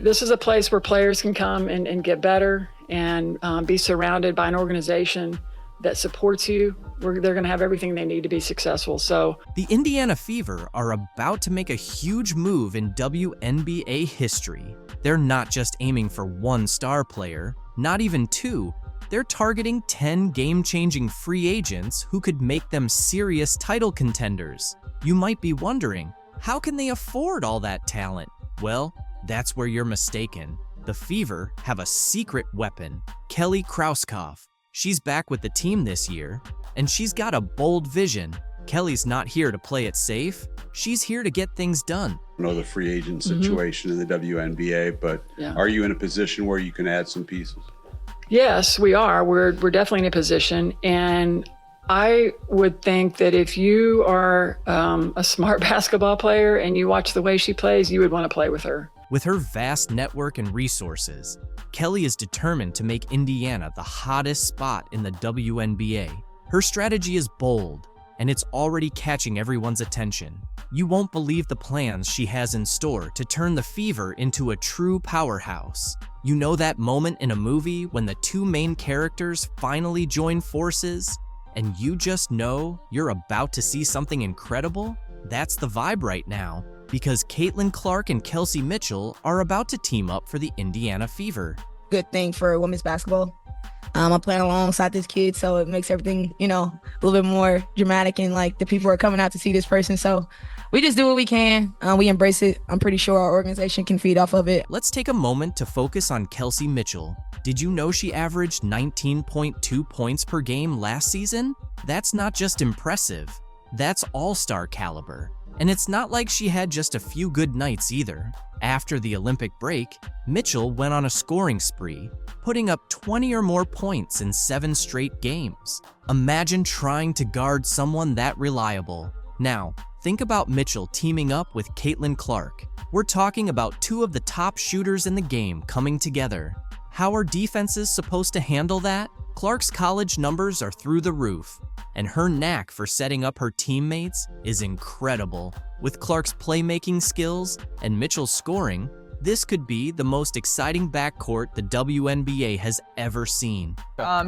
This is a place where players can come and get better and be surrounded by an organization that supports you. They're going to have everything they need to be successful. So the Indiana Fever are about to make a huge move in WNBA history. They're not just aiming for one star player, not even two. They're targeting 10 game-changing free agents who could make them serious title contenders. You might be wondering, how can they afford all that talent? Well, that's where you're mistaken. The Fever have a secret weapon, Kelly Krauskopf. She's back with the team this year, and she's got a bold vision. Kelly's not here to play it safe. She's here to get things done. I know the free agent situation in the WNBA, but are you in a position where you can add some pieces? Yes, we are. We're definitely in a position, and I would think that if you are a smart basketball player and you watch the way she plays, you would want to play with her. With her vast network and resources, Kelly is determined to make Indiana the hottest spot in the WNBA. Her strategy is bold, and it's already catching everyone's attention. You won't believe the plans she has in store to turn the Fever into a true powerhouse. You know that moment in a movie when the two main characters finally join forces, and you just know you're about to see something incredible? That's the vibe right now, because Caitlin Clark and Kelsey Mitchell are about to team up for the Indiana Fever. Good thing for women's basketball. I'm playing alongside this kid, so it makes everything, a little bit more dramatic, and like the people are coming out to see this person. So we just do what we can. We embrace it. I'm pretty sure our organization can feed off of it. Let's take a moment to focus on Kelsey Mitchell. Did you know she averaged 19.2 points per game last season? That's not just impressive. That's all-star caliber. And it's not like she had just a few good nights either. After the Olympic break, Mitchell went on a scoring spree, putting up 20 or more points in 7 straight games. Imagine trying to guard someone that reliable. Now, think about Mitchell teaming up with Caitlin Clark. We're talking about two of the top shooters in the game coming together. How are defenses supposed to handle that? Clark's college numbers are through the roof, and her knack for setting up her teammates is incredible. With Clark's playmaking skills and Mitchell's scoring, this could be the most exciting backcourt the WNBA has ever seen.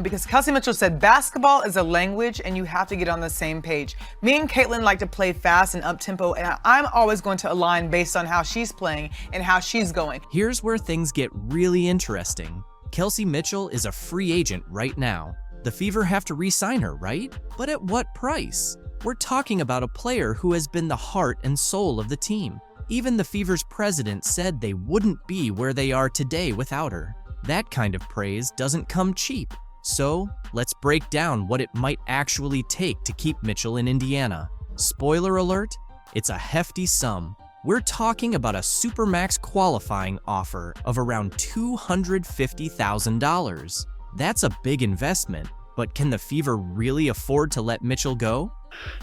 Because Kelsey Mitchell said basketball is a language and you have to get on the same page. Me and Caitlin like to play fast and up-tempo, and I'm always going to align based on how she's playing and how she's going. Here's where things get really interesting. Kelsey Mitchell is a free agent right now. The Fever have to re-sign her, right? But at what price? We're talking about a player who has been the heart and soul of the team. Even the Fever's president said they wouldn't be where they are today without her. That kind of praise doesn't come cheap. So, let's break down what it might actually take to keep Mitchell in Indiana. Spoiler alert, it's a hefty sum. We're talking about a Supermax qualifying offer of around $250,000. That's a big investment, but can the Fever really afford to let Mitchell go?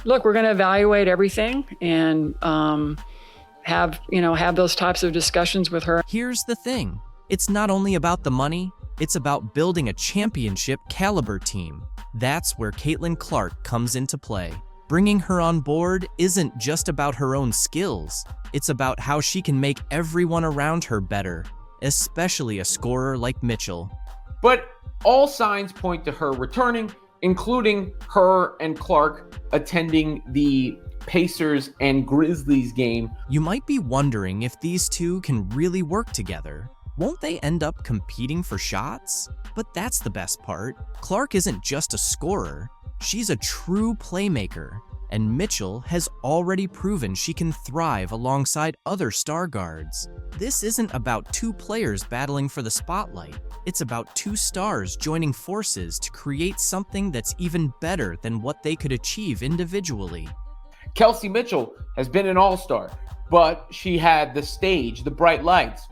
Look, we're going to evaluate everything and have those types of discussions with her. Here's the thing. It's not only about the money, it's about building a championship caliber team. That's where Caitlin Clark comes into play. Bringing her on board isn't just about her own skills. It's about how she can make everyone around her better, especially a scorer like Mitchell. But all signs point to her returning, including her and Clark attending the Pacers and Grizzlies game. You might be wondering if these two can really work together. Won't they end up competing for shots? But that's the best part. Clark isn't just a scorer. She's a true playmaker, and Mitchell has already proven she can thrive alongside other star guards. This isn't about two players battling for the spotlight. It's about two stars joining forces to create something that's even better than what they could achieve individually. Kelsey Mitchell has been an all-star, but she had the stage, the bright lights,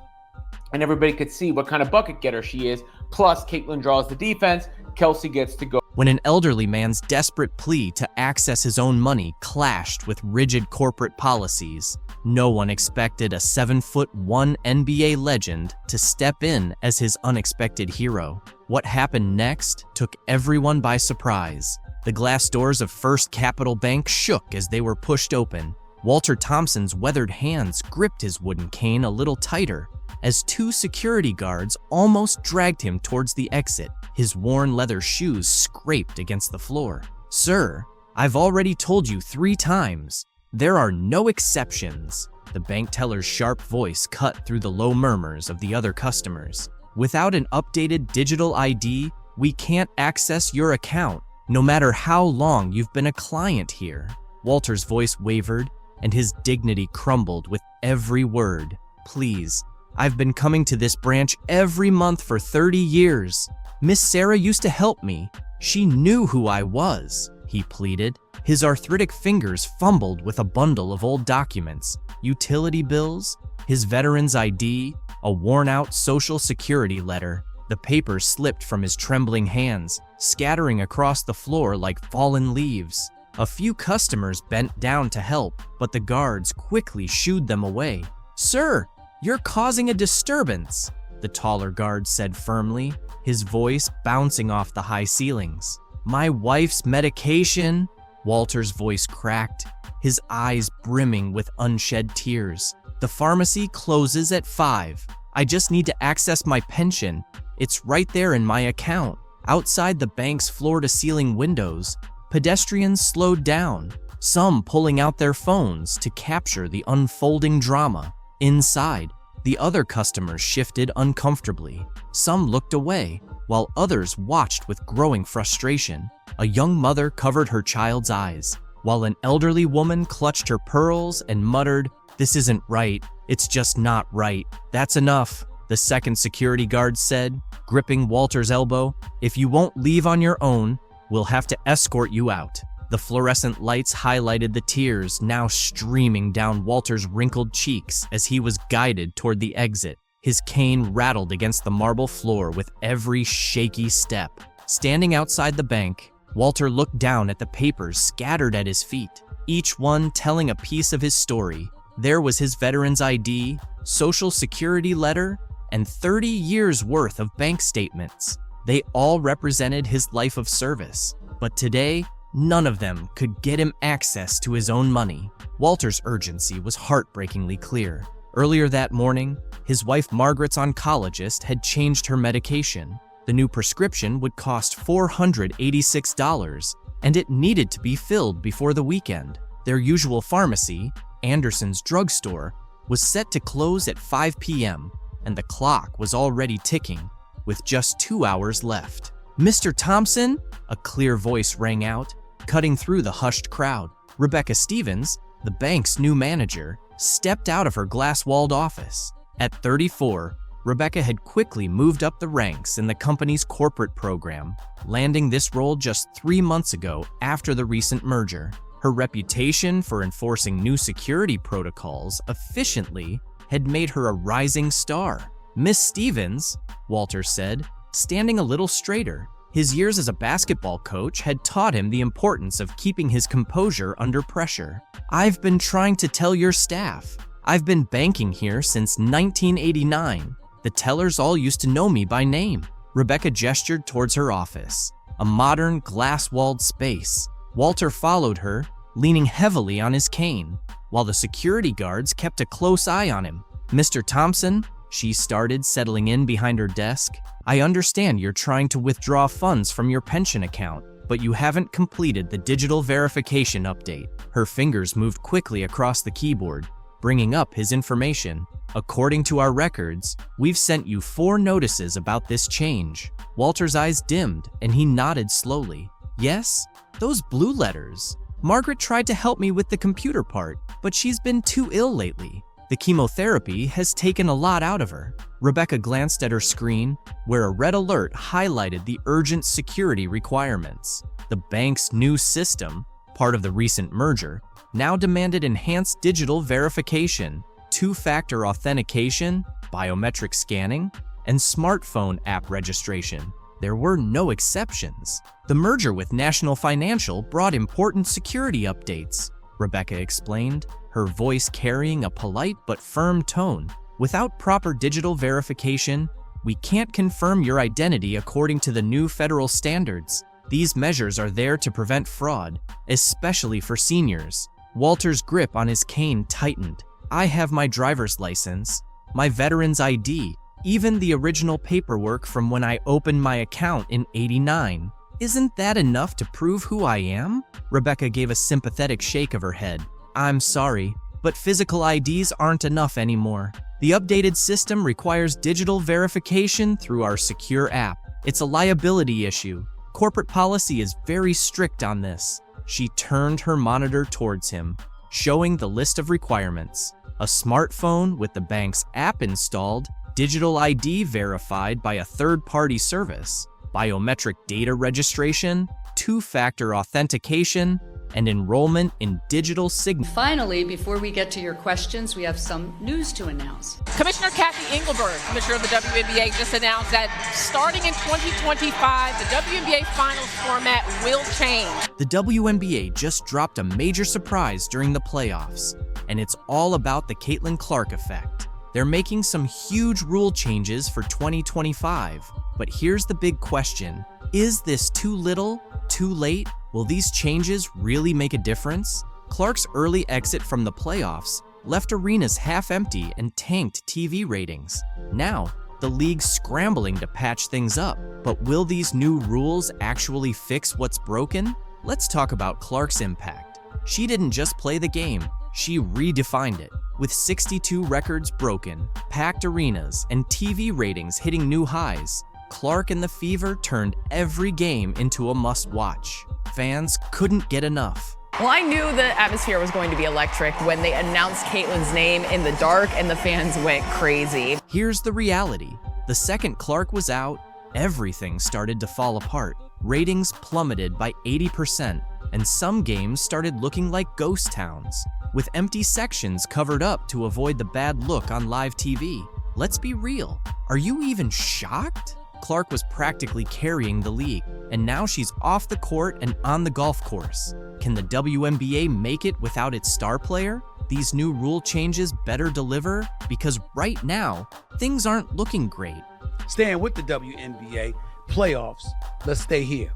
and everybody could see what kind of bucket getter she is. Plus, Caitlin draws the defense. Kelsey gets to go. When an elderly man's desperate plea to access his own money clashed with rigid corporate policies, no one expected a 7'1" NBA legend to step in as his unexpected hero. What happened next took everyone by surprise. The glass doors of First Capital Bank shook as they were pushed open. Walter Thompson's weathered hands gripped his wooden cane a little tighter as 2 security guards almost dragged him towards the exit. His worn leather shoes scraped against the floor. "Sir, I've already told you 3 times. There are no exceptions." The bank teller's sharp voice cut through the low murmurs of the other customers. "Without an updated digital ID, we can't access your account, no matter how long you've been a client here." Walter's voice wavered, and his dignity crumbled with every word. "Please, I've been coming to this branch every month for 30 years. Miss Sarah used to help me. She knew who I was," he pleaded. His arthritic fingers fumbled with a bundle of old documents, utility bills, his veteran's ID, a worn-out Social Security letter. The papers slipped from his trembling hands, scattering across the floor like fallen leaves. A few customers bent down to help, but the guards quickly shooed them away. "Sir, you're causing a disturbance," the taller guard said firmly, his voice bouncing off the high ceilings. "My wife's medication," Walter's voice cracked, his eyes brimming with unshed tears. "The pharmacy closes at 5. I just need to access my pension. It's right there in my account." Outside the bank's floor-to-ceiling windows, pedestrians slowed down, some pulling out their phones to capture the unfolding drama. Inside, the other customers shifted uncomfortably. Some looked away, while others watched with growing frustration. A young mother covered her child's eyes, while an elderly woman clutched her pearls and muttered, "This isn't right. It's just not right." "That's enough," the second security guard said, gripping Walter's elbow. "If you won't leave on your own, we'll have to escort you out." The fluorescent lights highlighted the tears now streaming down Walter's wrinkled cheeks as he was guided toward the exit. His cane rattled against the marble floor with every shaky step. Standing outside the bank, Walter looked down at the papers scattered at his feet, each one telling a piece of his story. There was his veteran's ID, Social Security letter, and 30 years worth of bank statements. They all represented his life of service, but today, none of them could get him access to his own money. Walter's urgency was heartbreakingly clear. Earlier that morning, his wife Margaret's oncologist had changed her medication. The new prescription would cost $486, and it needed to be filled before the weekend. Their usual pharmacy, Anderson's drugstore, was set to close at 5 p.m., and the clock was already ticking, with just 2 hours left. "Mr. Thompson?" a clear voice rang out, cutting through the hushed crowd. Rebecca Stevens, the bank's new manager, stepped out of her glass-walled office. At 34, Rebecca had quickly moved up the ranks in the company's corporate program, landing this role just 3 months ago after the recent merger. Her reputation for enforcing new security protocols efficiently had made her a rising star. "Miss Stevens," Walter said, standing a little straighter. His years as a basketball coach had taught him the importance of keeping his composure under pressure. "I've been trying to tell your staff. I've been banking here since 1989. The tellers all used to know me by name." Rebecca gestured towards her office, a modern glass-walled space. Walter followed her, leaning heavily on his cane, while the security guards kept a close eye on him. "Mr. Thompson," she started, settling in behind her desk, "I understand you're trying to withdraw funds from your pension account, but you haven't completed the digital verification update." Her fingers moved quickly across the keyboard, bringing up his information. "According to our records, we've sent you 4 notices about this change." Walter's eyes dimmed, and he nodded slowly. "Yes, those blue letters. Margaret tried to help me with the computer part, but she's been too ill lately. The chemotherapy has taken a lot out of her." Rebecca glanced at her screen, where a red alert highlighted the urgent security requirements. The bank's new system, part of the recent merger, now demanded enhanced digital verification, 2-factor authentication, biometric scanning, and smartphone app registration. There were no exceptions. The merger with National Financial brought important security updates, Rebecca explained, her voice carrying a polite but firm tone. "Without proper digital verification, we can't confirm your identity according to the new federal standards. These measures are there to prevent fraud, especially for seniors. Walter's grip on his cane tightened. I have my driver's license, my veteran's ID, even the original paperwork from when I opened my account in '89. Isn't that enough to prove who I am? Rebecca gave a sympathetic shake of her head. I'm sorry, but physical IDs aren't enough anymore. The updated system requires digital verification through our secure app. It's a liability issue. Corporate policy is very strict on this. She turned her monitor towards him, showing the list of requirements. A smartphone with the bank's app installed, digital ID verified by a third-party service, biometric data registration, two-factor authentication, and enrollment in digital signature. Finally, before we get to your questions, we have some news to announce. Commissioner Kathy Engelbert, Commissioner of the WNBA, just announced that starting in 2025, the WNBA Finals format will change. The WNBA just dropped a major surprise during the playoffs, and it's all about the Caitlin Clark effect. They're making some huge rule changes for 2025, but here's the big question. Is this too little, too late? Will these changes really make a difference? Clark's early exit from the playoffs left arenas half empty and tanked TV ratings. Now, the league's scrambling to patch things up. But will these new rules actually fix what's broken? Let's talk about Clark's impact. She didn't just play the game, she redefined it. With 62 records broken, packed arenas, and TV ratings hitting new highs, Clark and the Fever turned every game into a must-watch. Fans couldn't get enough. Well, I knew the atmosphere was going to be electric when they announced Caitlin's name in the dark and the fans went crazy. Here's the reality. The second Clark was out, everything started to fall apart. Ratings plummeted by 80%, and some games started looking like ghost towns, with empty sections covered up to avoid the bad look on live TV. Let's be real. Are you even shocked? Clark was practically carrying the league, and now she's off the court and on the golf course. Can the WNBA make it without its star player? These new rule changes better deliver? Because right now, things aren't looking great. Staying with the WNBA playoffs, let's stay here.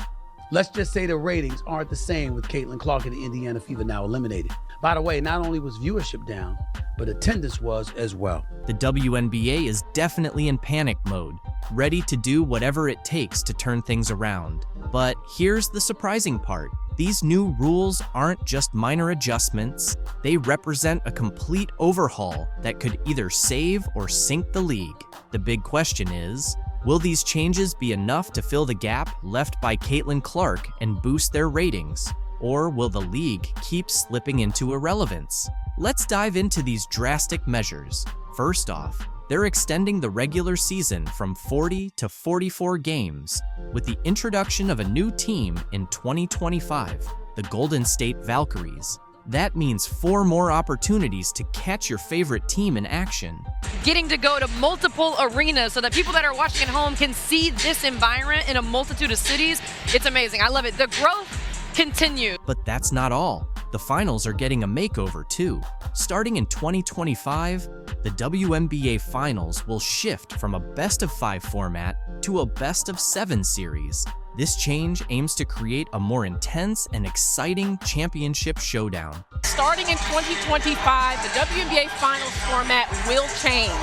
Let's just say the ratings aren't the same with Caitlin Clark and the Indiana Fever now eliminated. By the way, not only was viewership down, but attendance was as well. The WNBA is definitely in panic mode, ready to do whatever it takes to turn things around. But here's the surprising part. These new rules aren't just minor adjustments, they represent a complete overhaul that could either save or sink the league. The big question is, will these changes be enough to fill the gap left by Caitlin Clark and boost their ratings? Or will the league keep slipping into irrelevance? Let's dive into these drastic measures. First off, they're extending the regular season from 40 to 44 games with the introduction of a new team in 2025, the Golden State Valkyries. That means 4 more opportunities to catch your favorite team in action. Getting to go to multiple arenas so that people that are watching at home can see this environment in a multitude of cities. It's amazing. I love it. The growth continues. But that's not all. The finals are getting a makeover too. Starting in 2025, the WNBA Finals will shift from a best-of-5 format to a best-of-7 series. This change aims to create a more intense and exciting championship showdown. Starting in 2025, the WNBA Finals format will change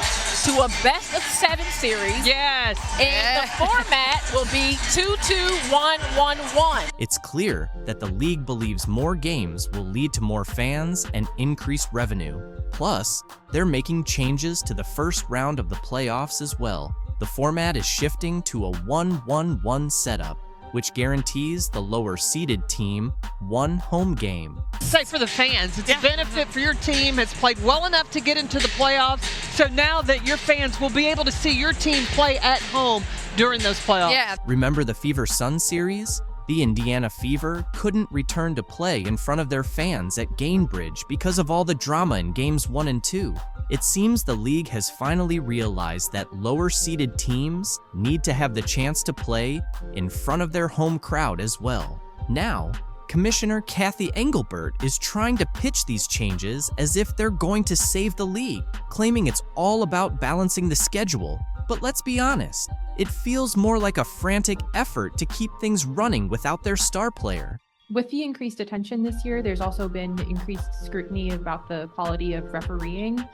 to a best-of-7 series. Yes. And the format will be 2-2-1-1-1. It's clear that the league believes more games will lead to more fans and increased revenue. Plus, they're making changes to the first round of the playoffs as well. The format is shifting to a 1-1-1 setup, which guarantees the lower-seeded team one home game. Say for the fans, it's a benefit for your team. Has played well enough to get into the playoffs. So now that your fans will be able to see your team play at home during those playoffs. Yeah. Remember the Fever Sun series? The Indiana Fever couldn't return to play in front of their fans at Gainbridge because of all the drama in Games 1 and 2. It seems the league has finally realized that lower-seeded teams need to have the chance to play in front of their home crowd as well. Now, Commissioner Kathy Engelbert is trying to pitch these changes as if they're going to save the league, claiming it's all about balancing the schedule. But let's be honest, it feels more like a frantic effort to keep things running without their star player. With the increased attention this year, there's also been increased scrutiny about the quality of refereeing.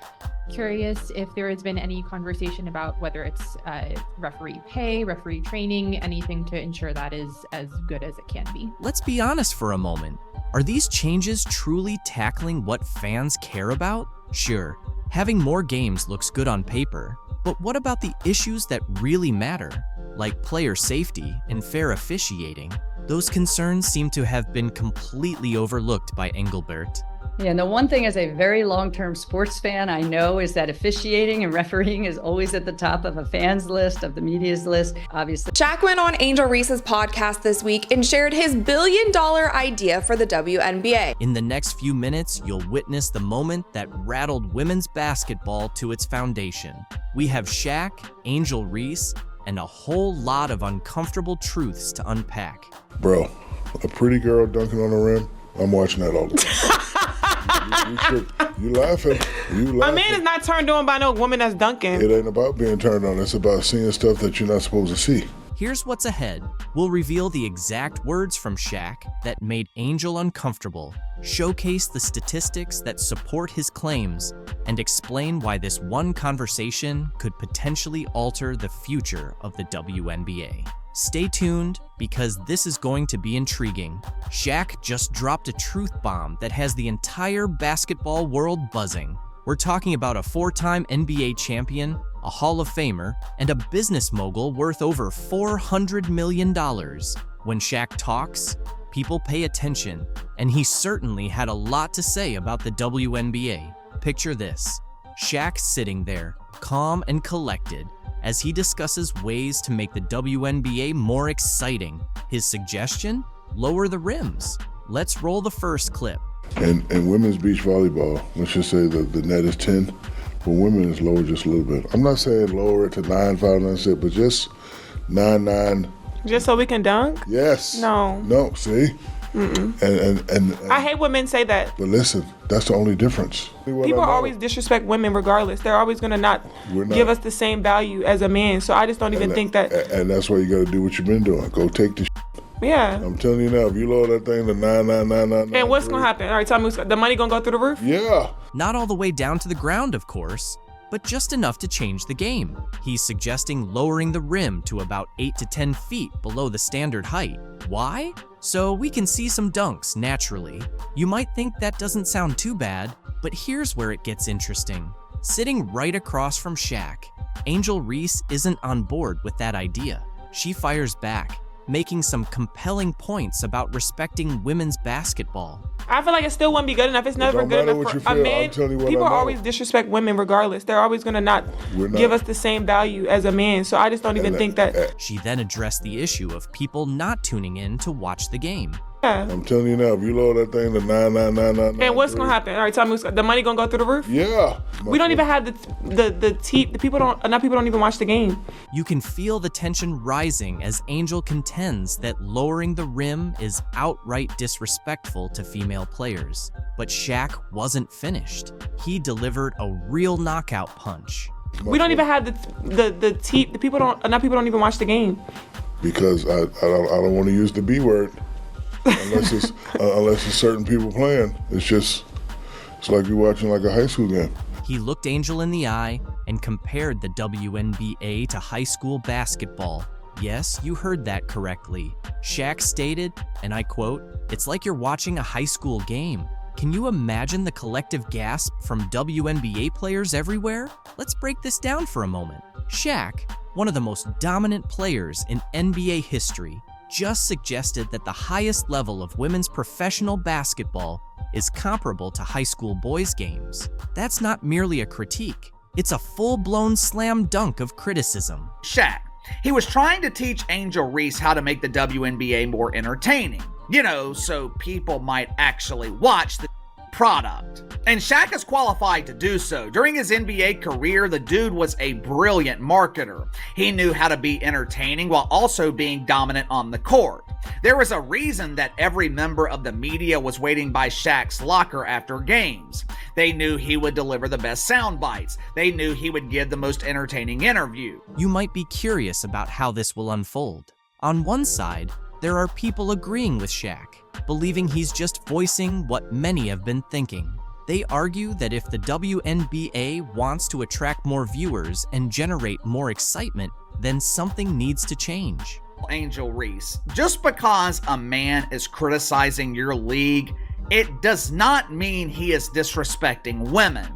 Curious if there has been any conversation about whether it's referee pay, referee training, anything to ensure that is as good as it can be. Let's be honest for a moment. Are these changes truly tackling what fans care about? Sure, having more games looks good on paper, but what about the issues that really matter, like player safety and fair officiating? Those concerns seem to have been completely overlooked by Engelbert. Yeah, and the one thing as a very long-term sports fan I know is that officiating and refereeing is always at the top of a fan's list, of the media's list, obviously. Shaq went on Angel Reese's podcast this week and shared his billion-dollar idea for the WNBA. In the next few minutes, you'll witness the moment that rattled women's basketball to its foundation. We have Shaq, Angel Reese, and a whole lot of uncomfortable truths to unpack. Bro, a pretty girl dunking on the rim, I'm watching that all the time. You laughing. A man is not turned on by no woman that's dunking. It ain't about being turned on. It's about seeing stuff that you're not supposed to see. Here's what's ahead. We'll reveal the exact words from Shaq that made Angel uncomfortable, showcase the statistics that support his claims, and explain why this one conversation could potentially alter the future of the WNBA. Stay tuned, because this is going to be intriguing. Shaq just dropped a truth bomb that has the entire basketball world buzzing. We're talking about a 4-time NBA champion, a Hall of Famer, and a business mogul worth over $400 million. When Shaq talks, people pay attention, and he certainly had a lot to say about the WNBA. Picture this: Shaq sitting there, calm and collected, as he discusses ways to make the WNBA more exciting. His suggestion? Lower the rims. Let's roll the first clip. And women's beach volleyball, let's just say the net is 10, but women is lower just a little bit. I'm not saying lower it to 9, 5, 9, 6, but just 9, 9. Just so we can dunk? Yes. No, see? And I hate when men say that. But listen, that's the only difference. People always disrespect women regardless. They're always going to not give us the same value as a man. So I just don't even think that. And that's why you got to do what you've been doing. Go take the Yeah. I'm telling you now, if you lower that thing to 99999. And what's going to happen? All right, tell me, the money going to go through the roof? Yeah. Not all the way down to the ground, of course, but just enough to change the game. He's suggesting lowering the rim to about 8 to 10 feet below the standard height. Why? So we can see some dunks naturally. You might think that doesn't sound too bad, but here's where it gets interesting. Sitting right across from Shaq, Angel Reese isn't on board with that idea. She fires back, making some compelling points about respecting women's basketball. I feel like it still wouldn't be good enough. It's never good enough for a man. People always disrespect women regardless. They're always going to not give us the same value as a man. So I just don't even think that. She then addressed the issue of people not tuning in to watch the game. Yeah. I'm telling you now, if you lower that thing to 99999. And what's going to happen? All right, tell me, the money going to go through the roof? Yeah. We don't even have the people don't even watch the game. You can feel the tension rising as Angel contends that lowering the rim is outright disrespectful to female players. But Shaq wasn't finished. He delivered a real knockout punch. We don't even have the people don't even watch the game. Because I don't want to use the B word. Unless it's certain people playing. It's like you're watching like a high school game. He looked Angel in the eye and compared the WNBA to high school basketball. Yes, you heard that correctly. Shaq stated, and I quote, "It's like you're watching a high school game." Can you imagine the collective gasp from WNBA players everywhere? Let's break this down for a moment. Shaq, one of the most dominant players in NBA history, just suggested that the highest level of women's professional basketball is comparable to high school boys' games. That's not merely a critique. It's a full-blown slam dunk of criticism. Shaq, he was trying to teach Angel Reese how to make the WNBA more entertaining. So people might actually watch the product. And Shaq is qualified to do so. During his NBA career, the dude was a brilliant marketer. He knew how to be entertaining while also being dominant on the court. There was a reason that every member of the media was waiting by Shaq's locker after games. They knew he would deliver the best sound bites. They knew he would give the most entertaining interview. You might be curious about how this will unfold. On one side, there are people agreeing with Shaq. believing he's just voicing what many have been thinking. They argue that if the WNBA wants to attract more viewers and generate more excitement, then something needs to change. Angel Reese, just because a man is criticizing your league, it does not mean he is disrespecting women.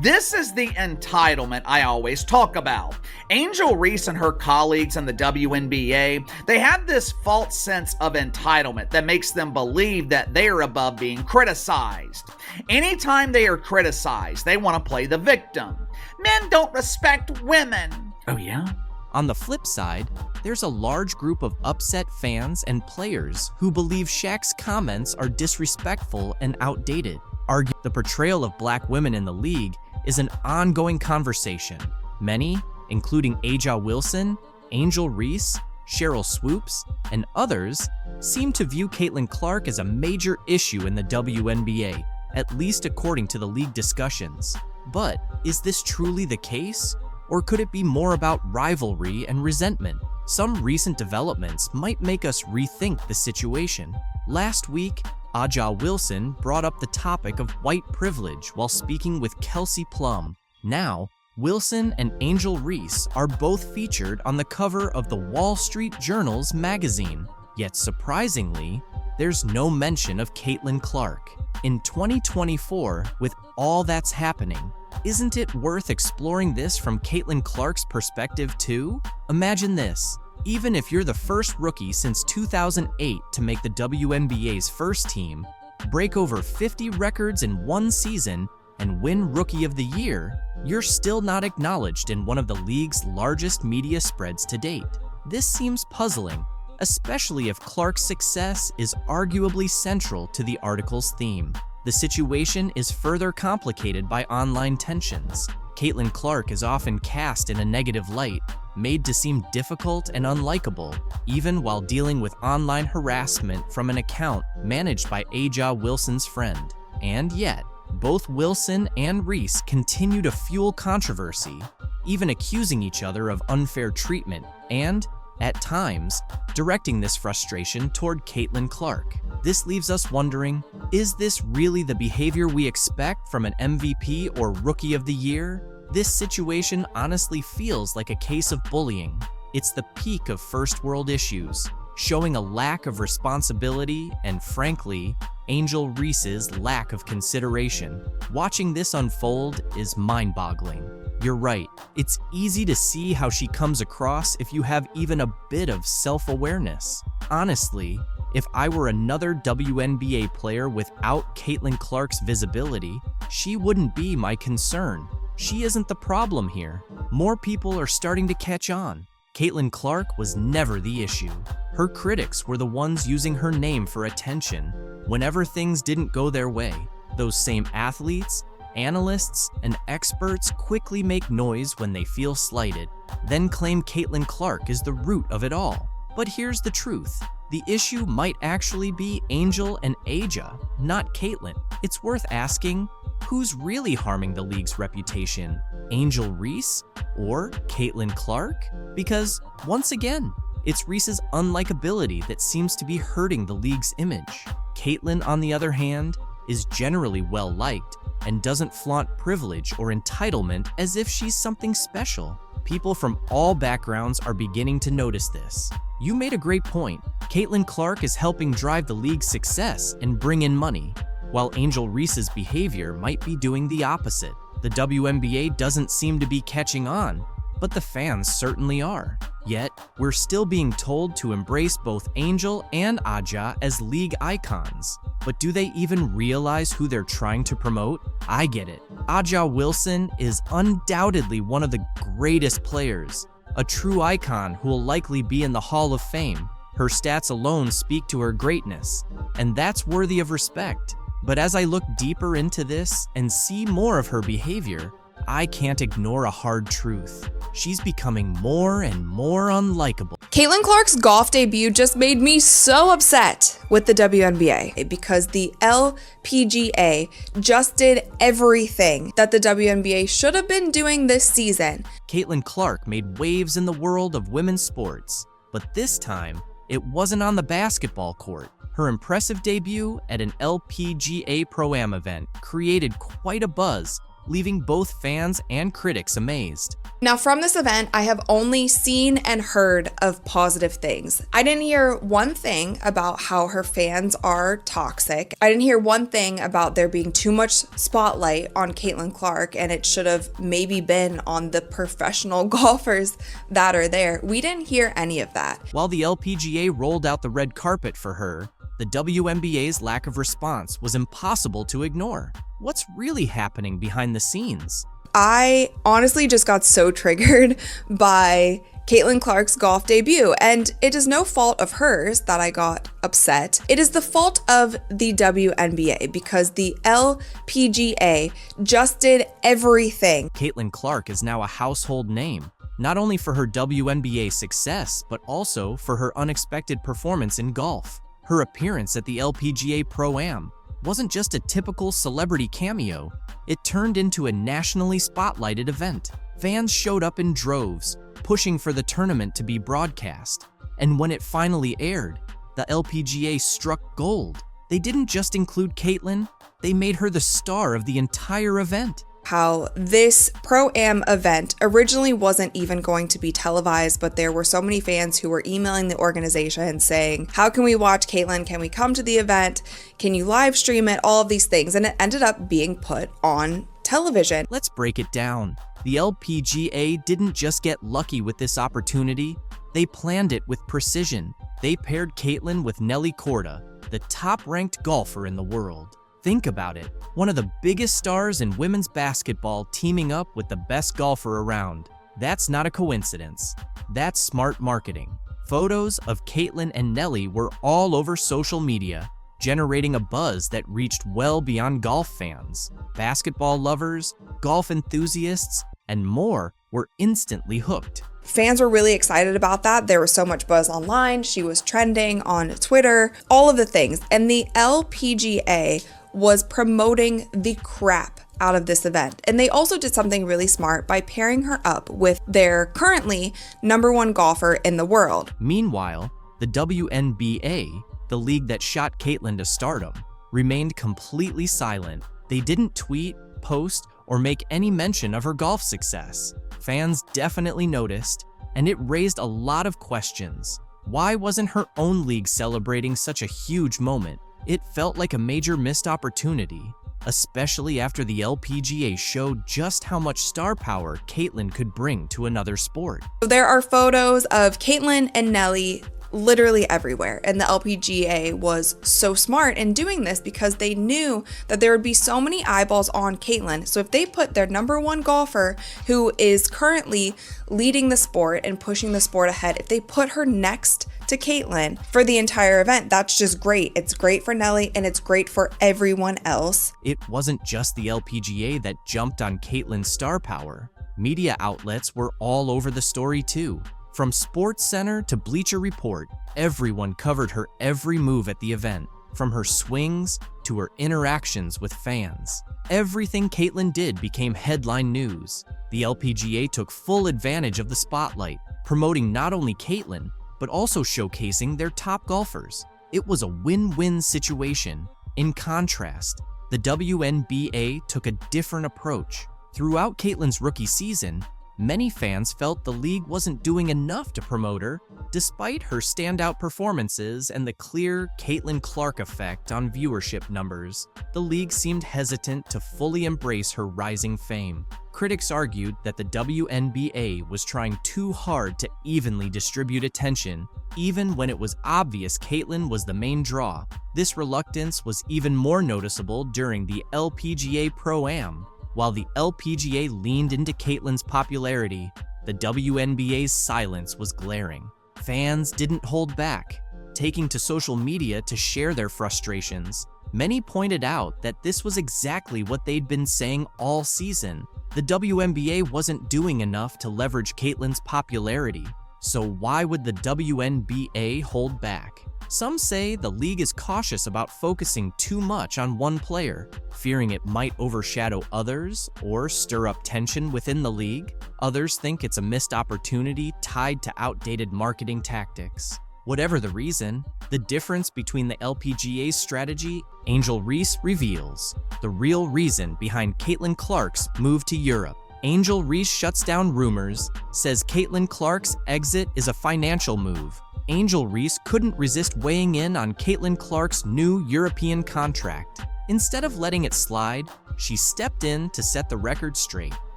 This is the entitlement I always talk about. Angel Reese and her colleagues in the WNBA, they have this false sense of entitlement that makes them believe that they are above being criticized. Anytime they are criticized, they want to play the victim. Men don't respect women. Oh yeah? On the flip side, there's a large group of upset fans and players who believe Shaq's comments are disrespectful and outdated. Argue the portrayal of black women in the league is an ongoing conversation. Many, including Aja Wilson, Angel Reese, Cheryl Swoops, and others, seem to view Caitlin Clark as a major issue in the WNBA, at least according to the league discussions. But is this truly the case? Or could it be more about rivalry and resentment? Some recent developments might make us rethink the situation. Last week, Aja Wilson brought up the topic of white privilege while speaking with Kelsey Plum. Now, Wilson and Angel Reese are both featured on the cover of the Wall Street Journal's magazine. Yet surprisingly, there's no mention of Caitlin Clark. In 2024, with all that's happening, isn't it worth exploring this from Caitlin Clark's perspective too? Imagine this. Even if you're the first rookie since 2008 to make the WNBA's first team, break over 50 records in one season, and win Rookie of the Year, you're still not acknowledged in one of the league's largest media spreads to date. This seems puzzling, especially if Clark's success is arguably central to the article's theme. The situation is further complicated by online tensions. Caitlin Clark is often cast in a negative light, made to seem difficult and unlikable, even while dealing with online harassment from an account managed by Aja Wilson's friend. And yet, both Wilson and Reese continue to fuel controversy, even accusing each other of unfair treatment and, at times, directing this frustration toward Caitlin Clark. This leaves us wondering, is this really the behavior we expect from an MVP or Rookie of the Year? This situation honestly feels like a case of bullying. It's the peak of first world issues, showing a lack of responsibility and, frankly, Angel Reese's lack of consideration. Watching this unfold is mind-boggling. You're right, it's easy to see how she comes across if you have even a bit of self-awareness. Honestly, if I were another WNBA player without Caitlin Clark's visibility, she wouldn't be my concern. She isn't the problem here. More people are starting to catch on. Caitlin Clark was never the issue. Her critics were the ones using her name for attention whenever things didn't go their way. Those same athletes, analysts, and experts quickly make noise when they feel slighted, then claim Caitlin Clark is the root of it all. But here's the truth. The issue might actually be Angel and Aja, not Caitlin. It's worth asking, who's really harming the league's reputation? Angel Reese or Caitlin Clark? Because, once again, it's Reese's unlikability that seems to be hurting the league's image. Caitlin, on the other hand, is generally well-liked and doesn't flaunt privilege or entitlement as if she's something special. People from all backgrounds are beginning to notice this. You made a great point. Caitlin Clark is helping drive the league's success and bring in money, while Angel Reese's behavior might be doing the opposite. The WNBA doesn't seem to be catching on, but the fans certainly are. Yet, we're still being told to embrace both Angel and Aja as league icons. But do they even realize who they're trying to promote? I get it. Aja Wilson is undoubtedly one of the greatest players, a true icon who will likely be in the Hall of Fame. Her stats alone speak to her greatness, and that's worthy of respect. But as I look deeper into this and see more of her behavior, I can't ignore a hard truth. She's becoming more and more unlikable. Caitlin Clark's golf debut just made me so upset with the WNBA because the LPGA just did everything that the WNBA should have been doing this season. Caitlin Clark made waves in the world of women's sports, but this time, It wasn't on the basketball court. Her impressive debut at an LPGA Pro-Am event created quite a buzz, leaving both fans and critics amazed. Now, from this event, I have only seen and heard of positive things. I didn't hear one thing about how her fans are toxic. I didn't hear one thing about there being too much spotlight on Caitlin Clark, and it should have maybe been on the professional golfers that are there. We didn't hear any of that. While the LPGA rolled out the red carpet for her, the WNBA's lack of response was impossible to ignore. What's really happening behind the scenes? I honestly just got so triggered by Caitlin Clark's golf debut, and it is no fault of hers that I got upset. It is the fault of the WNBA because the LPGA just did everything. Caitlin Clark is now a household name, not only for her WNBA success, but also for her unexpected performance in golf. Her appearance at the LPGA Pro-Am wasn't just a typical celebrity cameo, it turned into a nationally spotlighted event. Fans showed up in droves, pushing for the tournament to be broadcast. And when it finally aired, the LPGA struck gold. They didn't just include Caitlin, they made her the star of the entire event. How this Pro-Am event originally wasn't even going to be televised, but there were so many fans who were emailing the organization saying, how can we watch Caitlin? Can we come to the event? Can you live stream it? All of these things. And it ended up being put on television. Let's break it down. The LPGA didn't just get lucky with this opportunity, they planned it with precision. They paired Caitlin with Nelly Korda, the top-ranked golfer in the world. Think about it, one of the biggest stars in women's basketball teaming up with the best golfer around. That's not a coincidence. That's smart marketing. Photos of Caitlin and Nelly were all over social media, generating a buzz that reached well beyond golf fans. Basketball lovers, golf enthusiasts, and more were instantly hooked. Fans were really excited about that. There was so much buzz online. She was trending on Twitter, all of the things. And the LPGA was promoting the crap out of this event. And they also did something really smart by pairing her up with their currently #1 golfer in the world. Meanwhile, the WNBA, the league that shot Caitlin to stardom, remained completely silent. They didn't tweet, post, or make any mention of her golf success. Fans definitely noticed, and it raised a lot of questions. Why wasn't her own league celebrating such a huge moment? It felt like a major missed opportunity, especially after the LPGA showed just how much star power Caitlin could bring to another sport. There are photos of Caitlin and Nelly literally everywhere, and the LPGA was so smart in doing this because they knew that there would be so many eyeballs on Caitlin. So if they put their #1 golfer, who is currently leading the sport and pushing the sport ahead, if they put her next to Caitlin for the entire event, that's just great. It's great for Nelly and it's great for everyone else. It wasn't just the LPGA that jumped on Caitlin's star power. Media outlets were all over the story too. From SportsCenter to Bleacher Report, everyone covered her every move at the event, from her swings to her interactions with fans. Everything Caitlin did became headline news. The LPGA took full advantage of the spotlight, promoting not only Caitlin, but also showcasing their top golfers. It was a win-win situation. In contrast, the WNBA took a different approach. Throughout Caitlin's rookie season, many fans felt the league wasn't doing enough to promote her, despite her standout performances and the clear Caitlin Clark effect on viewership numbers. The league seemed hesitant to fully embrace her rising fame. Critics argued that the WNBA was trying too hard to evenly distribute attention, even when it was obvious Caitlin was the main draw. This reluctance was even more noticeable during the LPGA Pro-Am. While the LPGA leaned into Caitlin's popularity, the WNBA's silence was glaring. Fans didn't hold back, taking to social media to share their frustrations. Many pointed out that this was exactly what they'd been saying all season. The WNBA wasn't doing enough to leverage Caitlin's popularity, so why would the WNBA hold back? Some say the league is cautious about focusing too much on one player, fearing it might overshadow others or stir up tension within the league. Others think it's a missed opportunity tied to outdated marketing tactics. Whatever the reason, the difference between the LPGA's strategy, Angel Reese reveals the real reason behind Caitlin Clark's move to Europe. Angel Reese shuts down rumors, says Caitlin Clark's exit is a financial move. Angel Reese couldn't resist weighing in on Caitlin Clark's new European contract. Instead of letting it slide, she stepped in to set the record straight.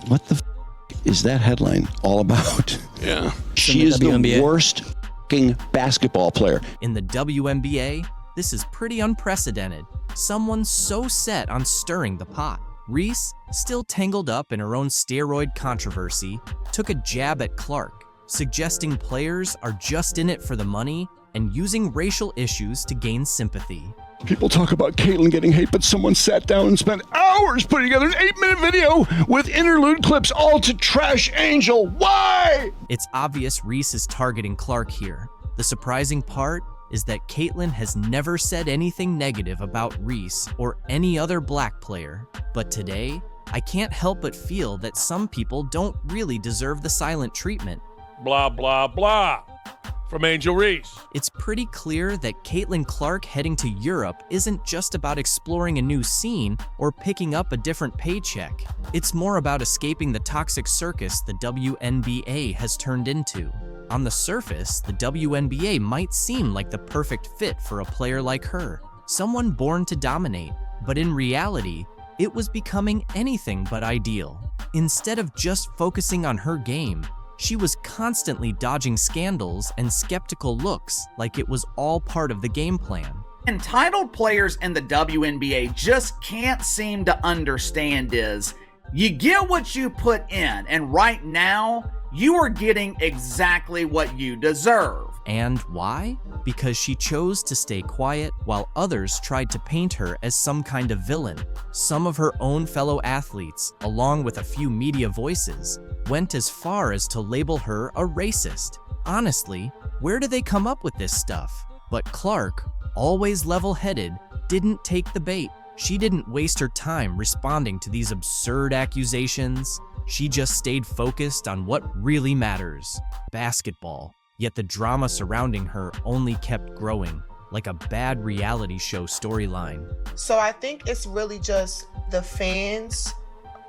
What the is that headline all about? Yeah. She is the worst basketball player. In the WNBA, this is pretty unprecedented. Someone so set on stirring the pot. Reese, still tangled up in her own steroid controversy, took a jab at Clark, suggesting players are just in it for the money and using racial issues to gain sympathy. People talk about Caitlin getting hate, but someone sat down and spent hours putting together an 8-minute video with interlude clips all to trash Angel. Why? It's obvious Reese is targeting Clark here. The surprising part is that Caitlin has never said anything negative about Reese or any other black player. But today, I can't help but feel that some people don't really deserve the silent treatment. Blah, blah, blah. From Angel Reese. It's pretty clear that Caitlin Clark heading to Europe isn't just about exploring a new scene or picking up a different paycheck. It's more about escaping the toxic circus the WNBA has turned into. On the surface, the WNBA might seem like the perfect fit for a player like her, someone born to dominate, but in reality, it was becoming anything but ideal. Instead of just focusing on her game, she was constantly dodging scandals and skeptical looks like it was all part of the game plan. Entitled players in the WNBA just can't seem to understand is, you get what you put in, and right now, you are getting exactly what you deserve. And why? Because she chose to stay quiet while others tried to paint her as some kind of villain. Some of her own fellow athletes, along with a few media voices, went as far as to label her a racist. Honestly, where do they come up with this stuff? But Clark, always level-headed, didn't take the bait. She didn't waste her time responding to these absurd accusations. She just stayed focused on what really matters, basketball. Yet the drama surrounding her only kept growing, like a bad reality show storyline. So I think it's really just the fans,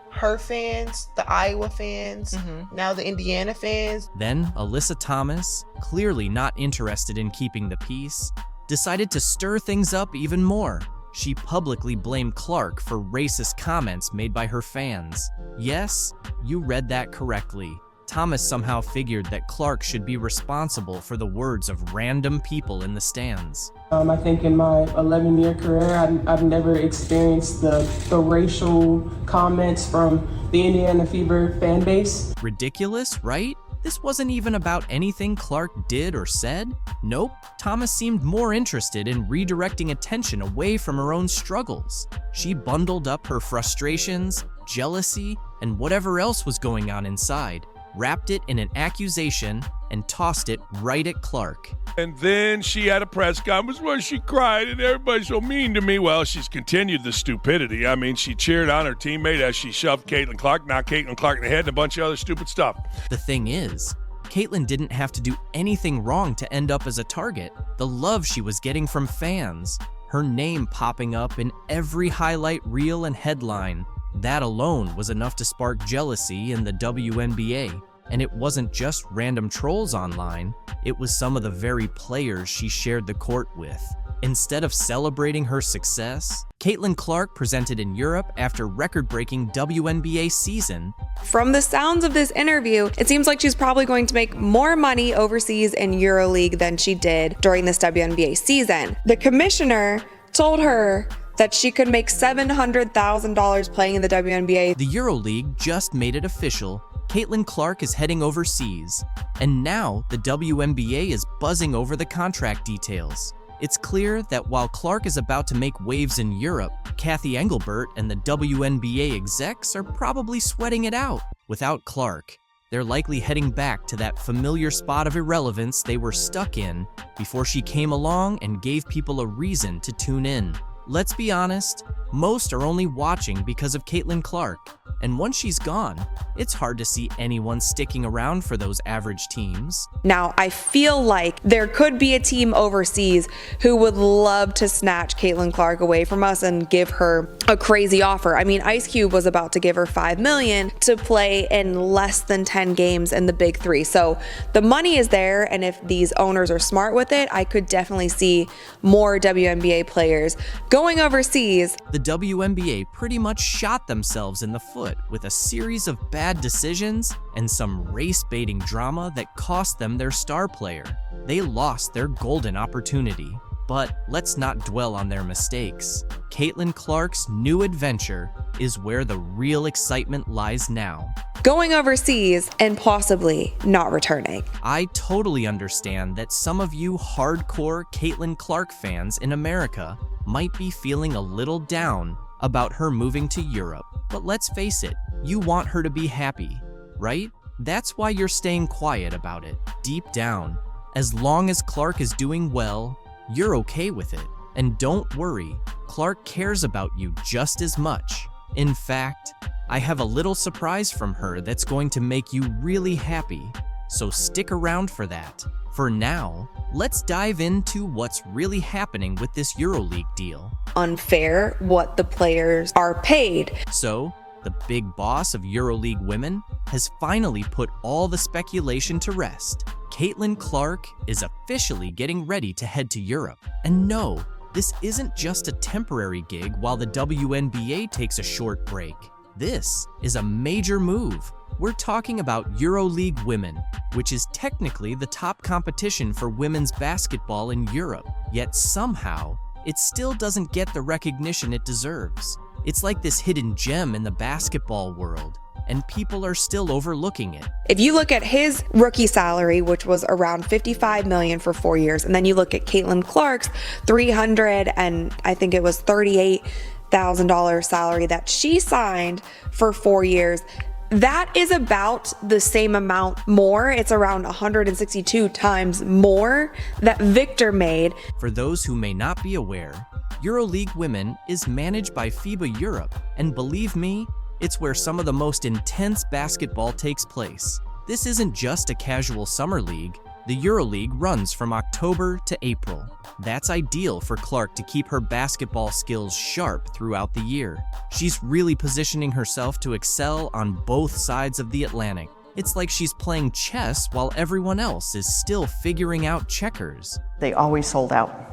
her fans, the Iowa fans, now the Indiana fans. Then Alyssa Thomas, clearly not interested in keeping the peace, decided to stir things up even more. She publicly blamed Clark for racist comments made by her fans. Yes, you read that correctly. Thomas somehow figured that Clark should be responsible for the words of random people in the stands. I think in my 11-year career, I've never experienced the racial comments from the Indiana Fever fan base. Ridiculous, right? This wasn't even about anything Clark did or said. Nope, Thomas seemed more interested in redirecting attention away from her own struggles. She bundled up her frustrations, jealousy, and whatever else was going on inside, wrapped it in an accusation, and tossed it right at Clark. And then she had a press conference where she cried and everybody's so mean to me. Well, she's continued the stupidity. I mean, she cheered on her teammate as she shoved Caitlin Clark, knocked Caitlin Clark in the head, and a bunch of other stupid stuff. The thing is, Caitlin didn't have to do anything wrong to end up as a target. The love she was getting from fans, her name popping up in every highlight reel and headline, that alone was enough to spark jealousy in the WNBA. And it wasn't just random trolls online, it was some of the very players she shared the court with. Instead of celebrating her success, Caitlin Clark presented in Europe after record-breaking WNBA season. From the sounds of this interview, it seems like she's probably going to make more money overseas in EuroLeague than she did during this WNBA season. The commissioner told her that she could make $700,000 playing in the WNBA. The EuroLeague just made it official. Caitlin Clark is heading overseas, and now the WNBA is buzzing over the contract details. It's clear that while Clark is about to make waves in Europe, Kathy Engelbert and the WNBA execs are probably sweating it out. Without Clark, they're likely heading back to that familiar spot of irrelevance they were stuck in before she came along and gave people a reason to tune in. Let's be honest, Most are only watching because of Caitlin Clark, and once she's gone, it's hard to see anyone sticking around for those average teams. Now, I feel like there could be a team overseas who would love to snatch Caitlin Clark away from us and give her a crazy offer. I mean, Ice Cube was about to give her $5 million to play in less than 10 games in the Big Three. So the money is there, and if these owners are smart with it, I could definitely see more WNBA players going overseas. The WNBA pretty much shot themselves in the foot with a series of bad decisions and some race-baiting drama that cost them their star player. They lost their golden opportunity. But let's not dwell on their mistakes. Caitlin Clark's new adventure is where the real excitement lies now. Going overseas and possibly not returning. I totally understand that some of you hardcore Caitlin Clark fans in America might be feeling a little down about her moving to Europe. But let's face it, you want her to be happy, right? That's why you're staying quiet about it, deep down. As long as Clark is doing well, you're okay with it. And don't worry, Clark cares about you just as much. In fact, I have a little surprise from her that's going to make you really happy. So stick around for that. For now, let's dive into what's really happening with this EuroLeague deal. Unfair what the players are paid. So, the big boss of EuroLeague women has finally put all the speculation to rest. Caitlin Clark is officially getting ready to head to Europe. And no, this isn't just a temporary gig while the WNBA takes a short break. This is a major move. We're talking about EuroLeague Women, which is technically the top competition for women's basketball in Europe. Yet somehow, it still doesn't get the recognition it deserves. It's like this hidden gem in the basketball world, and people are still overlooking it. If you look at his rookie salary, which was around $55 million for 4 years, and then you look at Caitlin Clark's $300 and I think it was $38,000 salary that she signed for 4 years, that is about the same amount more. It's around 162 times more that Victor made. For those who may not be aware, EuroLeague Women is managed by FIBA Europe, and believe me, it's where some of the most intense basketball takes place. This isn't just a casual summer league. The EuroLeague runs from October to April. That's ideal for Clark to keep her basketball skills sharp throughout the year. She's really positioning herself to excel on both sides of the Atlantic. It's like she's playing chess while everyone else is still figuring out checkers. They always sold out.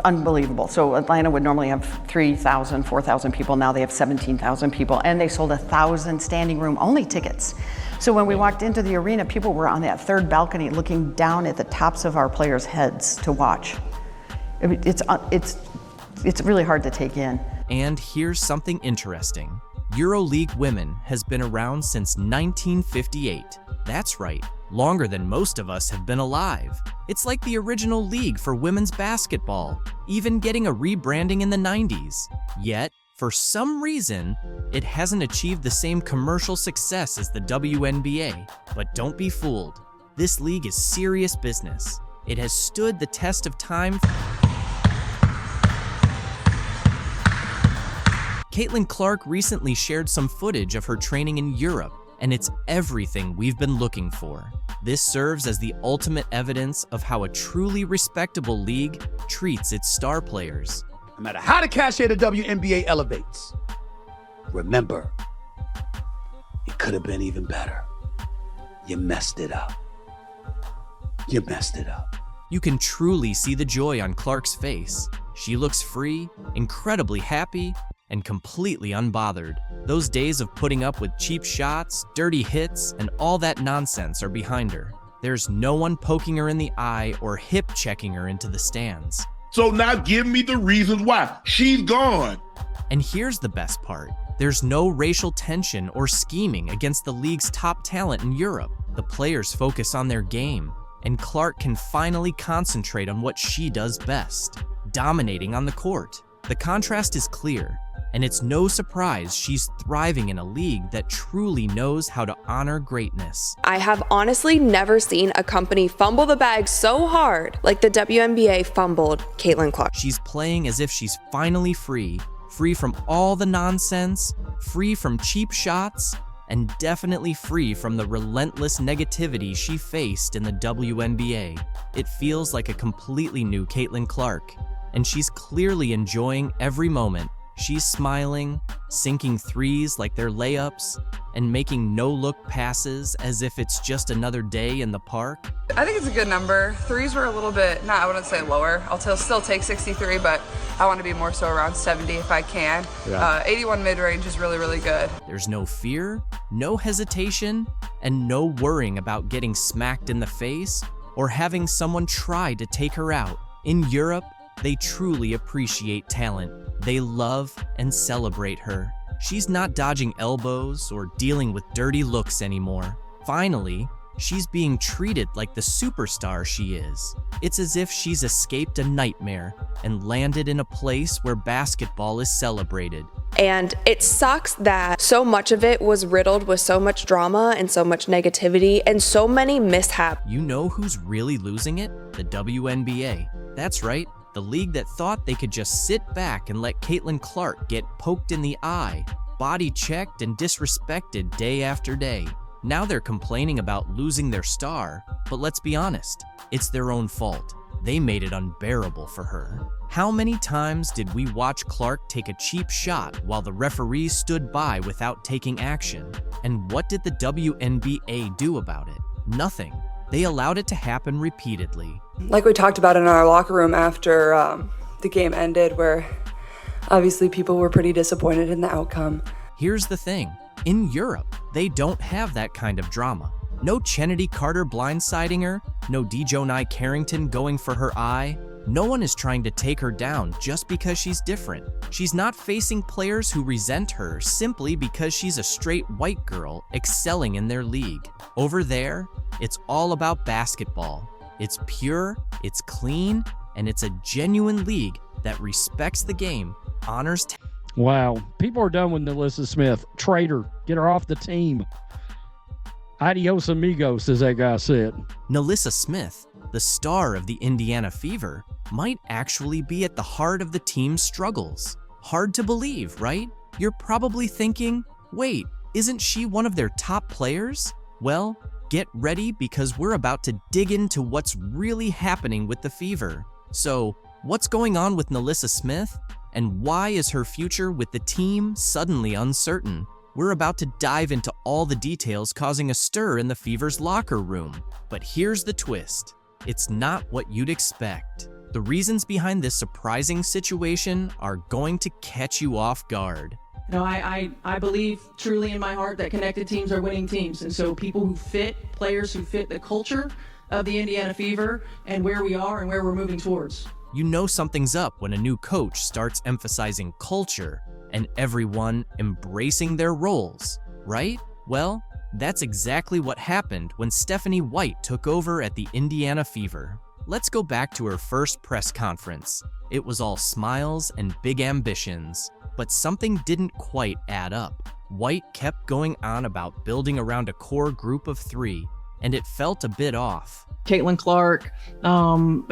Unbelievable. So Atlanta would normally have 3,000, 4,000 people. Now they have 17,000 people, and they sold 1,000 standing room only tickets. So when we walked into the arena, people were on that third balcony looking down at the tops of our players' heads to watch. It's really hard to take in. And here's something interesting. EuroLeague Women has been around since 1958. That's right, longer than most of us have been alive. It's like the original league for women's basketball, even getting a rebranding in the 90s. Yet, for some reason, it hasn't achieved the same commercial success as the WNBA. But don't be fooled. This league is serious business. It has stood the test of time. Caitlin Clark recently shared some footage of her training in Europe, and it's everything we've been looking for. This serves as the ultimate evidence of how a truly respectable league treats its star players. No matter how the cachet of the WNBA elevates, remember, it could have been even better. You messed it up. You messed it up. You can truly see the joy on Clark's face. She looks free, incredibly happy, and completely unbothered. Those days of putting up with cheap shots, dirty hits, and all that nonsense are behind her. There's no one poking her in the eye or hip-checking her into the stands. So now give me the reasons why. She's gone. And here's the best part. There's no racial tension or scheming against the league's top talent in Europe. The players focus on their game, and Clark can finally concentrate on what she does best, dominating on the court. The contrast is clear, And it's no surprise she's thriving in a league that truly knows how to honor greatness. I have honestly never seen a company fumble the bag so hard like the WNBA fumbled Caitlin Clark. She's playing as if she's finally free from all the nonsense, free from cheap shots, and definitely free from the relentless negativity she faced in the WNBA. It feels like a completely new Caitlin Clark, and she's clearly enjoying every moment. She's smiling, sinking threes like they're layups, and making no-look passes as if it's just another day in the park. I think it's a good number. Threes were a little bit, I wouldn't say lower. I'll still take 63, but I want to be more so around 70 if I can. Yeah. 81 mid-range is really, really good. There's no fear, no hesitation, and no worrying about getting smacked in the face or having someone try to take her out. In Europe, they truly appreciate talent. They love and celebrate her. She's not dodging elbows or dealing with dirty looks anymore. Finally, she's being treated like the superstar she is. It's as if she's escaped a nightmare and landed in a place where basketball is celebrated. And it sucks that so much of it was riddled with so much drama and so much negativity and so many mishaps. You know who's really losing it? The WNBA. That's right. The league that thought they could just sit back and let Caitlin Clark get poked in the eye, body checked and disrespected day after day. Now they're complaining about losing their star, but let's be honest, it's their own fault. They made it unbearable for her. How many times did we watch Clark take a cheap shot while the referees stood by without taking action? And what did the WNBA do about it? Nothing. They allowed it to happen repeatedly. Like we talked about in our locker room after the game ended, where obviously people were pretty disappointed in the outcome. Here's the thing. In Europe, they don't have that kind of drama. No Chennedy Carter blindsiding her, no Dejonai Carrington going for her eye. No one is trying to take her down just because she's different. She's not facing players who resent her simply because she's a straight white girl excelling in their league. Over there, it's all about basketball. It's pure, it's clean, and it's a genuine league that respects the game, honors talent. Wow. People are done with NaLyssa Smith. Traitor. Get her off the team. Adios amigos, as that guy said. NaLyssa Smith, the star of the Indiana Fever, might actually be at the heart of the team's struggles. Hard to believe, right? You're probably thinking, wait, isn't she one of their top players? Well, get ready because we're about to dig into what's really happening with the Fever. So, what's going on with NaLyssa Smith? And why is her future with the team suddenly uncertain? We're about to dive into all the details causing a stir in the Fever's locker room. But here's the twist. It's not what you'd expect. The reasons behind this surprising situation are going to catch you off guard. You know, I believe truly in my heart that connected teams are winning teams. And so people who fit, players who fit the culture of the Indiana Fever and where we are and where we're moving towards. You know something's up when a new coach starts emphasizing culture and everyone embracing their roles, right? Well, that's exactly what happened when Stephanie White took over at the Indiana Fever. Let's go back to her first press conference. It was all smiles and big ambitions, but something didn't quite add up. White kept going on about building around a core group of 3, and it felt a bit off. Caitlin Clark, a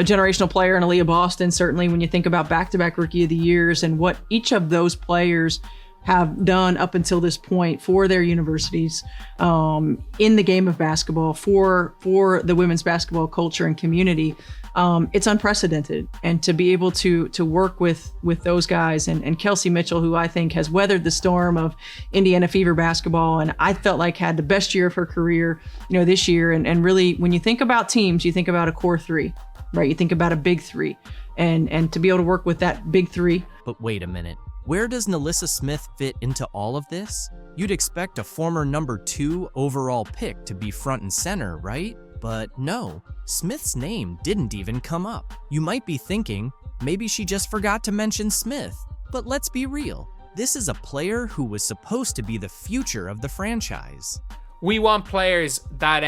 generational player, and Aaliyah Boston, certainly when you think about back-to-back Rookie of the Years and what each of those players have done up until this point for their universities in the game of basketball, for the women's basketball culture and community, it's unprecedented. And to be able to work with those guys and Kelsey Mitchell, who I think has weathered the storm of Indiana Fever basketball, and I felt like had the best year of her career, this year. And really, when you think about teams, you think about a core 3, right? You think about a big 3, and to be able to work with that big 3. But wait a minute. Where does NaLyssa Smith fit into all of this? You'd expect a former number 2 overall pick to be front and center, right? But no, Smith's name didn't even come up. You might be thinking, maybe she just forgot to mention Smith. But let's be real, this is a player who was supposed to be the future of the franchise. We want players that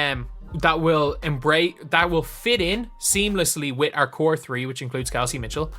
will fit in seamlessly with our core 3, which includes Kelsey Mitchell.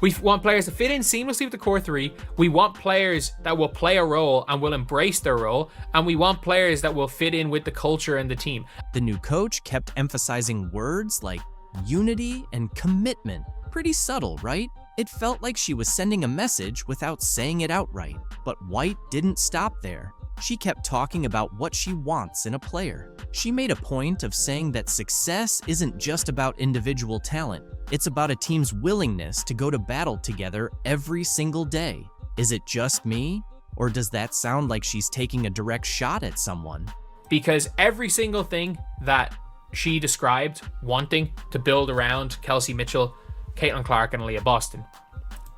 We want players to fit in seamlessly with the core three. We want players that will play a role and will embrace their role. And we want players that will fit in with the culture and the team. The new coach kept emphasizing words like unity and commitment. Pretty subtle, right? It felt like she was sending a message without saying it outright. But White didn't stop there. She kept talking about what she wants in a player. She made a point of saying that success isn't just about individual talent. It's about a team's willingness to go to battle together every single day. Is it just me? Or does that sound like she's taking a direct shot at someone? Because every single thing that she described wanting to build around Kelsey Mitchell, Caitlin Clark, and Aaliyah Boston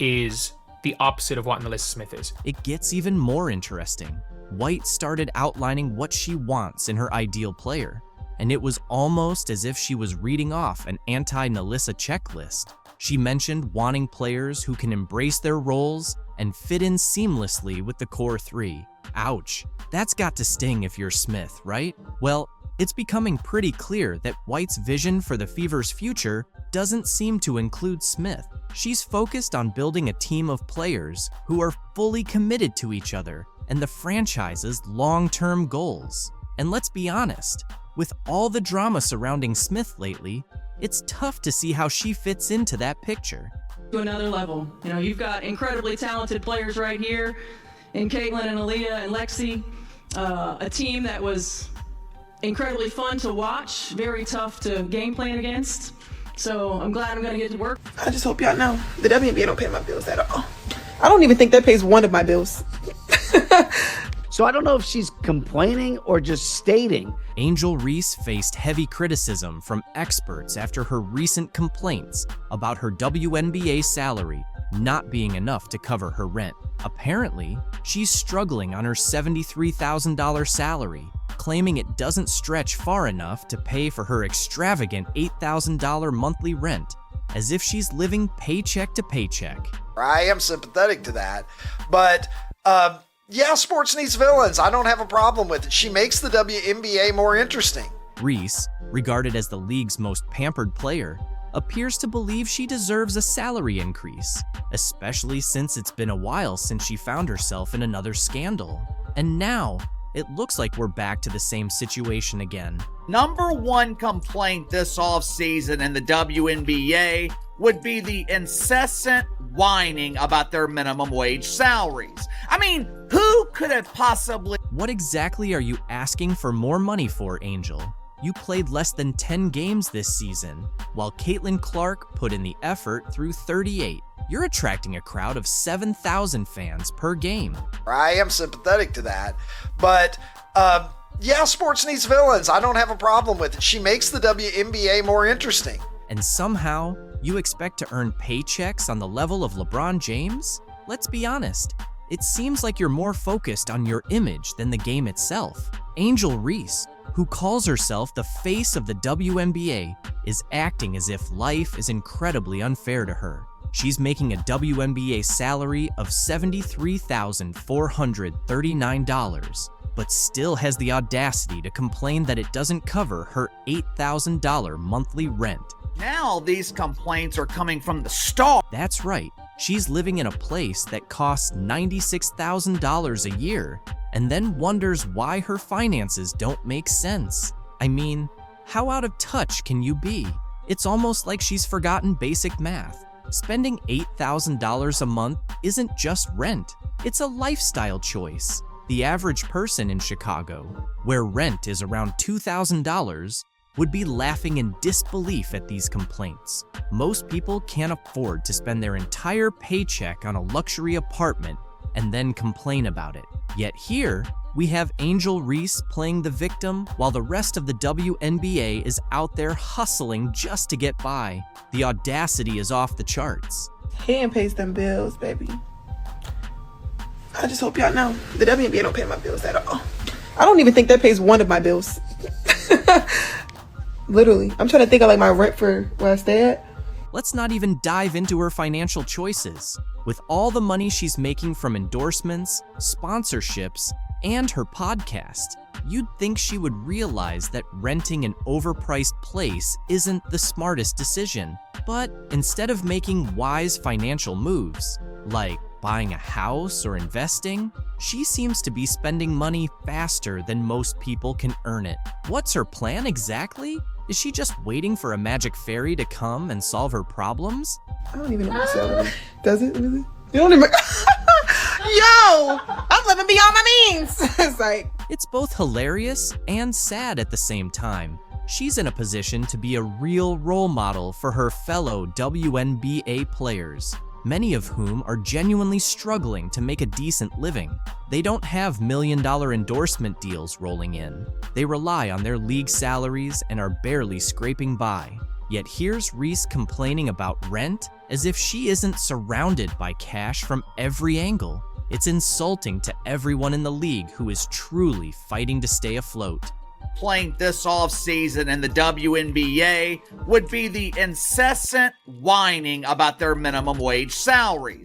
is the opposite of what NaLyssa Smith is. It gets even more interesting. White started outlining what she wants in her ideal player, and it was almost as if she was reading off an anti-NaLyssa checklist. She mentioned wanting players who can embrace their roles and fit in seamlessly with the core three. Ouch, that's got to sting if you're Smith, right? Well, it's becoming pretty clear that White's vision for the Fever's future doesn't seem to include Smith. She's focused on building a team of players who are fully committed to each other and the franchise's long-term goals. And let's be honest, with all the drama surrounding Smith lately, it's tough to see how she fits into that picture. To another level. You know, you've got incredibly talented players right here in Caitlin and Aaliyah and Lexi, a team that was incredibly fun to watch, very tough to game plan against. So I'm glad I'm gonna get to work. I just hope y'all know the WNBA don't pay my bills at all. I don't even think that pays one of my bills. So I don't know if she's complaining or just stating. Angel Reese faced heavy criticism from experts after her recent complaints about her WNBA salary not being enough to cover her rent. Apparently, she's struggling on her $73,000 salary, claiming it doesn't stretch far enough to pay for her extravagant $8,000 monthly rent, as if she's living paycheck to paycheck. I am sympathetic to that, but yeah, sports needs villains. I don't have a problem with it. She makes the WNBA more interesting. Reese, regarded as the league's most pampered player, appears to believe she deserves a salary increase, especially since it's been a while since she found herself in another scandal. And now, it looks like we're back to the same situation again. Number one complaint this offseason in the WNBA would be the incessant whining about their minimum wage salaries. I mean, who could have possibly... What exactly are you asking for more money for, Angel? You played less than 10 games this season, while Caitlin Clark put in the effort through 38. You're attracting a crowd of 7,000 fans per game. I am sympathetic to that, but yeah, sports needs villains. I don't have a problem with it. She makes the WNBA more interesting. And somehow, you expect to earn paychecks on the level of LeBron James? Let's be honest, it seems like you're more focused on your image than the game itself. Angel Reese, who calls herself the face of the WNBA, is acting as if life is incredibly unfair to her. She's making a WNBA salary of $73,439, but still has the audacity to complain that it doesn't cover her $8,000 monthly rent. Now these complaints are coming from the star. That's right. She's living in a place that costs $96,000 a year and then wonders why her finances don't make sense. I mean, how out of touch can you be? It's almost like she's forgotten basic math. Spending $8,000 a month isn't just rent. It's a lifestyle choice. The average person in Chicago, where rent is around $2,000, would be laughing in disbelief at these complaints. Most people can't afford to spend their entire paycheck on a luxury apartment and then complain about it. Yet here, we have Angel Reese playing the victim while the rest of the WNBA is out there hustling just to get by. The audacity is off the charts. Hand pays them bills, baby. I just hope y'all know the WNBA don't pay my bills at all. I don't even think that pays one of my bills. Literally. I'm trying to think of like my rent for where I stay at. Let's not even dive into her financial choices. With all the money she's making from endorsements, sponsorships, and her podcast, you'd think she would realize that renting an overpriced place isn't the smartest decision. But instead of making wise financial moves, like buying a house or investing, she seems to be spending money faster than most people can earn it. What's her plan exactly? Is she just waiting for a magic fairy to come and solve her problems? I don't even know what to say. Does it really? You don't even. Yo, I'm living beyond my means. It's like. It's both hilarious and sad at the same time. She's in a position to be a real role model for her fellow WNBA players, many of whom are genuinely struggling to make a decent living. They don't have million-dollar endorsement deals rolling in. They rely on their league salaries and are barely scraping by. Yet here's Reese complaining about rent as if she isn't surrounded by cash from every angle. It's insulting to everyone in the league who is truly fighting to stay afloat. Playing this offseason in the WNBA would be the incessant whining about their minimum wage salaries.